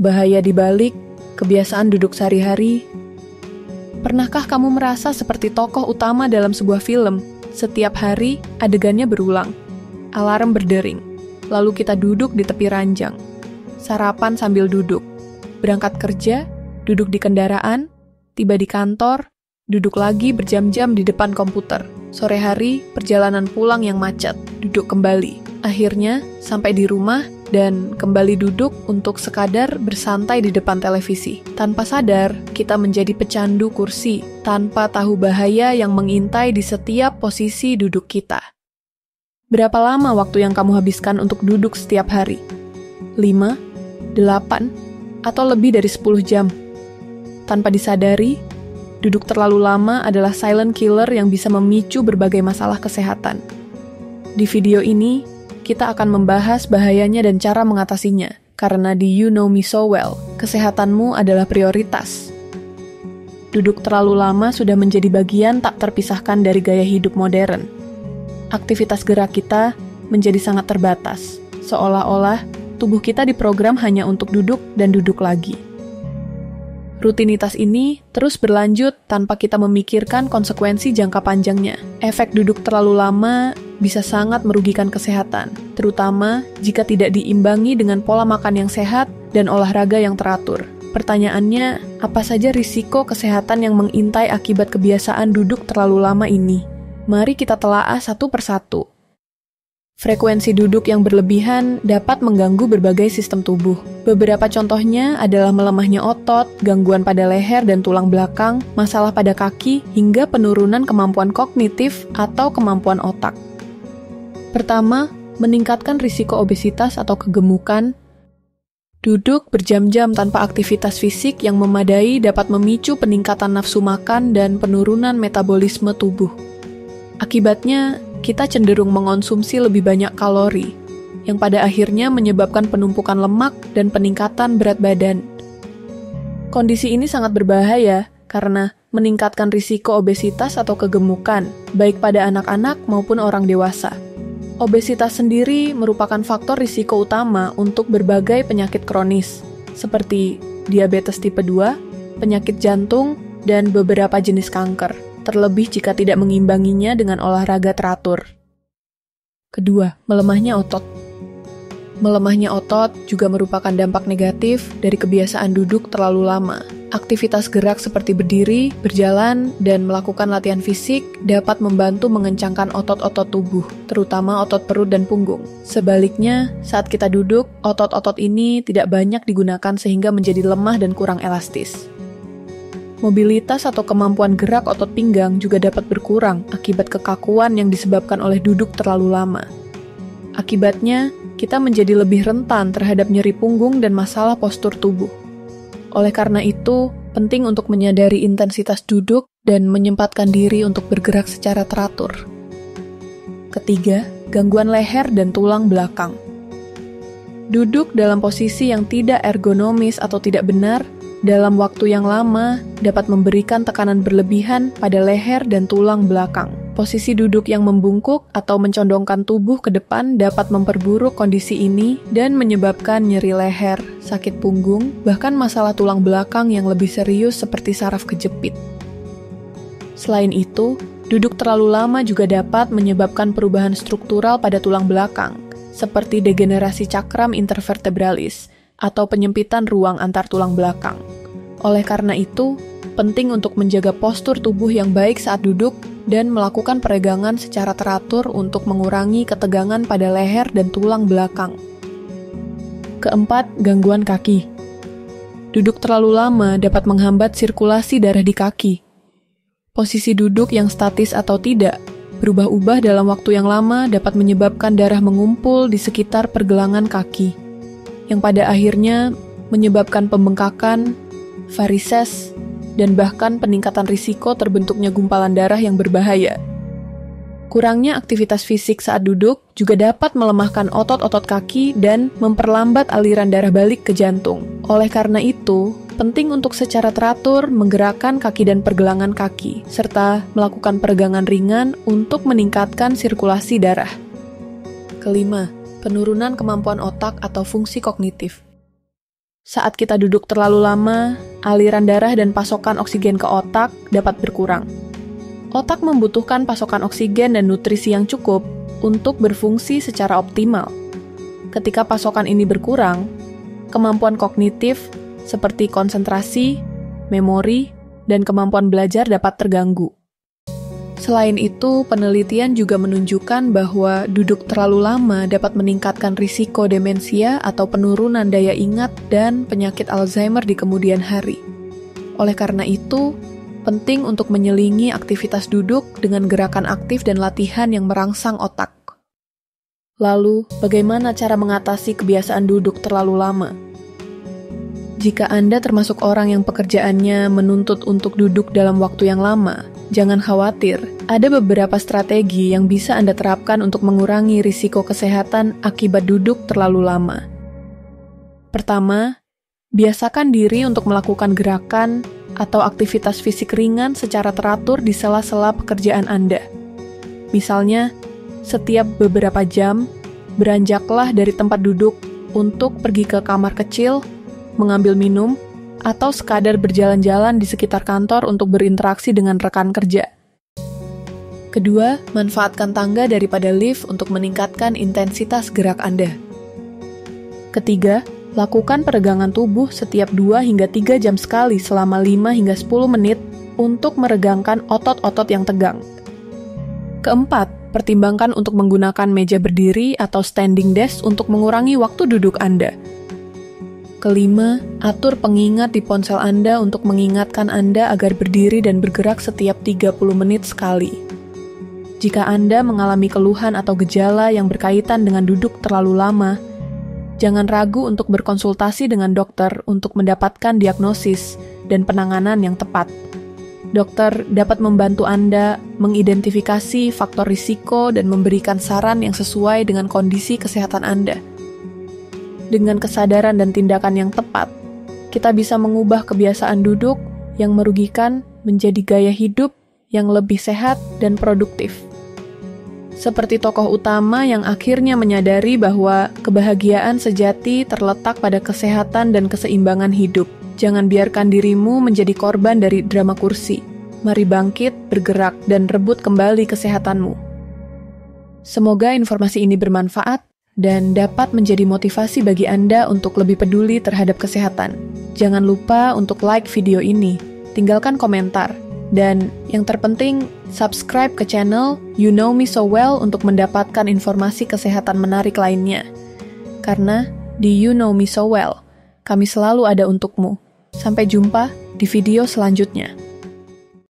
bahaya di balik kebiasaan duduk sehari-hari. Pernahkah kamu merasa seperti tokoh utama dalam sebuah film? Setiap hari, adegannya berulang. Alarm berdering, lalu kita duduk di tepi ranjang. Sarapan sambil duduk. Berangkat kerja, duduk di kendaraan, tiba di kantor, duduk lagi berjam-jam di depan komputer. Sore hari, perjalanan pulang yang macet, duduk kembali. Akhirnya, sampai di rumah dan kembali duduk untuk sekadar bersantai di depan televisi. Tanpa sadar, kita menjadi pecandu kursi, tanpa tahu bahaya yang mengintai di setiap posisi duduk kita. Berapa lama waktu yang kamu habiskan untuk duduk setiap hari? 5, 8, atau lebih dari 10 jam? Tanpa disadari, duduk terlalu lama adalah silent killer yang bisa memicu berbagai masalah kesehatan. Di video ini, kita akan membahas bahayanya dan cara mengatasinya, karena di You Know Me So Well, kesehatanmu adalah prioritas. Duduk terlalu lama sudah menjadi bagian tak terpisahkan dari gaya hidup modern. Aktivitas gerak kita menjadi sangat terbatas, seolah-olah tubuh kita diprogram hanya untuk duduk dan duduk lagi. Rutinitas ini terus berlanjut tanpa kita memikirkan konsekuensi jangka panjangnya. Efek duduk terlalu lama bisa sangat merugikan kesehatan, terutama jika tidak diimbangi dengan pola makan yang sehat dan olahraga yang teratur. Pertanyaannya, apa saja risiko kesehatan yang mengintai akibat kebiasaan duduk terlalu lama ini? Mari kita telaah satu persatu. Frekuensi duduk yang berlebihan dapat mengganggu berbagai sistem tubuh. Beberapa contohnya adalah melemahnya otot, gangguan pada leher dan tulang belakang, masalah pada kaki, hingga penurunan kemampuan kognitif atau kemampuan otak. Pertama, meningkatkan risiko obesitas atau kegemukan. Duduk berjam-jam tanpa aktivitas fisik yang memadai dapat memicu peningkatan nafsu makan dan penurunan metabolisme tubuh. Akibatnya, kita cenderung mengonsumsi lebih banyak kalori, yang pada akhirnya menyebabkan penumpukan lemak dan peningkatan berat badan. Kondisi ini sangat berbahaya karena meningkatkan risiko obesitas atau kegemukan, baik pada anak-anak maupun orang dewasa. Obesitas sendiri merupakan faktor risiko utama untuk berbagai penyakit kronis, seperti diabetes tipe 2, penyakit jantung, dan beberapa jenis kanker, terlebih jika tidak mengimbanginya dengan olahraga teratur. Kedua, melemahnya otot. Melemahnya otot juga merupakan dampak negatif dari kebiasaan duduk terlalu lama. Aktivitas gerak seperti berdiri, berjalan, dan melakukan latihan fisik dapat membantu mengencangkan otot-otot tubuh, terutama otot perut dan punggung. Sebaliknya, saat kita duduk, otot-otot ini tidak banyak digunakan sehingga menjadi lemah dan kurang elastis. Mobilitas atau kemampuan gerak otot pinggang juga dapat berkurang akibat kekakuan yang disebabkan oleh duduk terlalu lama. Akibatnya, kita menjadi lebih rentan terhadap nyeri punggung dan masalah postur tubuh. Oleh karena itu, penting untuk menyadari intensitas duduk dan menyempatkan diri untuk bergerak secara teratur. Ketiga, gangguan leher dan tulang belakang. Duduk dalam posisi yang tidak ergonomis atau tidak benar dalam waktu yang lama dapat memberikan tekanan berlebihan pada leher dan tulang belakang. Posisi duduk yang membungkuk atau mencondongkan tubuh ke depan dapat memperburuk kondisi ini dan menyebabkan nyeri leher, sakit punggung, bahkan masalah tulang belakang yang lebih serius seperti saraf kejepit. Selain itu, duduk terlalu lama juga dapat menyebabkan perubahan struktural pada tulang belakang, seperti degenerasi cakram intervertebralis atau penyempitan ruang antar tulang belakang. Oleh karena itu, penting untuk menjaga postur tubuh yang baik saat duduk dan melakukan peregangan secara teratur untuk mengurangi ketegangan pada leher dan tulang belakang. Keempat, gangguan kaki. Duduk terlalu lama dapat menghambat sirkulasi darah di kaki. Posisi duduk yang statis atau tidak berubah-ubah dalam waktu yang lama dapat menyebabkan darah mengumpul di sekitar pergelangan kaki, yang pada akhirnya menyebabkan pembengkakan, varises, dan bahkan peningkatan risiko terbentuknya gumpalan darah yang berbahaya. Kurangnya aktivitas fisik saat duduk juga dapat melemahkan otot-otot kaki dan memperlambat aliran darah balik ke jantung. Oleh karena itu, penting untuk secara teratur menggerakkan kaki dan pergelangan kaki, serta melakukan peregangan ringan untuk meningkatkan sirkulasi darah. Kelima, penurunan kemampuan otak atau fungsi kognitif. Saat kita duduk terlalu lama, aliran darah dan pasokan oksigen ke otak dapat berkurang. Otak membutuhkan pasokan oksigen dan nutrisi yang cukup untuk berfungsi secara optimal. Ketika pasokan ini berkurang, kemampuan kognitif seperti konsentrasi, memori, dan kemampuan belajar dapat terganggu. Selain itu, penelitian juga menunjukkan bahwa duduk terlalu lama dapat meningkatkan risiko demensia atau penurunan daya ingat dan penyakit Alzheimer di kemudian hari. Oleh karena itu, penting untuk menyelingi aktivitas duduk dengan gerakan aktif dan latihan yang merangsang otak. Lalu, bagaimana cara mengatasi kebiasaan duduk terlalu lama? Jika Anda termasuk orang yang pekerjaannya menuntut untuk duduk dalam waktu yang lama, jangan khawatir, ada beberapa strategi yang bisa Anda terapkan untuk mengurangi risiko kesehatan akibat duduk terlalu lama. Pertama, biasakan diri untuk melakukan gerakan atau aktivitas fisik ringan secara teratur di sela-sela pekerjaan Anda. Misalnya, setiap beberapa jam, beranjaklah dari tempat duduk untuk pergi ke kamar kecil, mengambil minum, atau sekadar berjalan-jalan di sekitar kantor untuk berinteraksi dengan rekan kerja. Kedua, manfaatkan tangga daripada lift untuk meningkatkan intensitas gerak Anda. Ketiga, lakukan peregangan tubuh setiap 2 hingga 3 jam sekali selama 5 hingga 10 menit untuk meregangkan otot-otot yang tegang. Keempat, pertimbangkan untuk menggunakan meja berdiri atau standing desk untuk mengurangi waktu duduk Anda. Kelima, atur pengingat di ponsel Anda untuk mengingatkan Anda agar berdiri dan bergerak setiap 30 menit sekali. Jika Anda mengalami keluhan atau gejala yang berkaitan dengan duduk terlalu lama, jangan ragu untuk berkonsultasi dengan dokter untuk mendapatkan diagnosis dan penanganan yang tepat. Dokter dapat membantu Anda mengidentifikasi faktor risiko dan memberikan saran yang sesuai dengan kondisi kesehatan Anda. Dengan kesadaran dan tindakan yang tepat, kita bisa mengubah kebiasaan duduk yang merugikan menjadi gaya hidup yang lebih sehat dan produktif. Seperti tokoh utama yang akhirnya menyadari bahwa kebahagiaan sejati terletak pada kesehatan dan keseimbangan hidup. Jangan biarkan dirimu menjadi korban dari drama kursi. Mari bangkit, bergerak, dan rebut kembali kesehatanmu. Semoga informasi ini bermanfaat dan dapat menjadi motivasi bagi Anda untuk lebih peduli terhadap kesehatan. Jangan lupa untuk like video ini, tinggalkan komentar, dan yang terpenting, subscribe ke channel You Know Me So Well untuk mendapatkan informasi kesehatan menarik lainnya. Karena di You Know Me So Well, kami selalu ada untukmu. Sampai jumpa di video selanjutnya.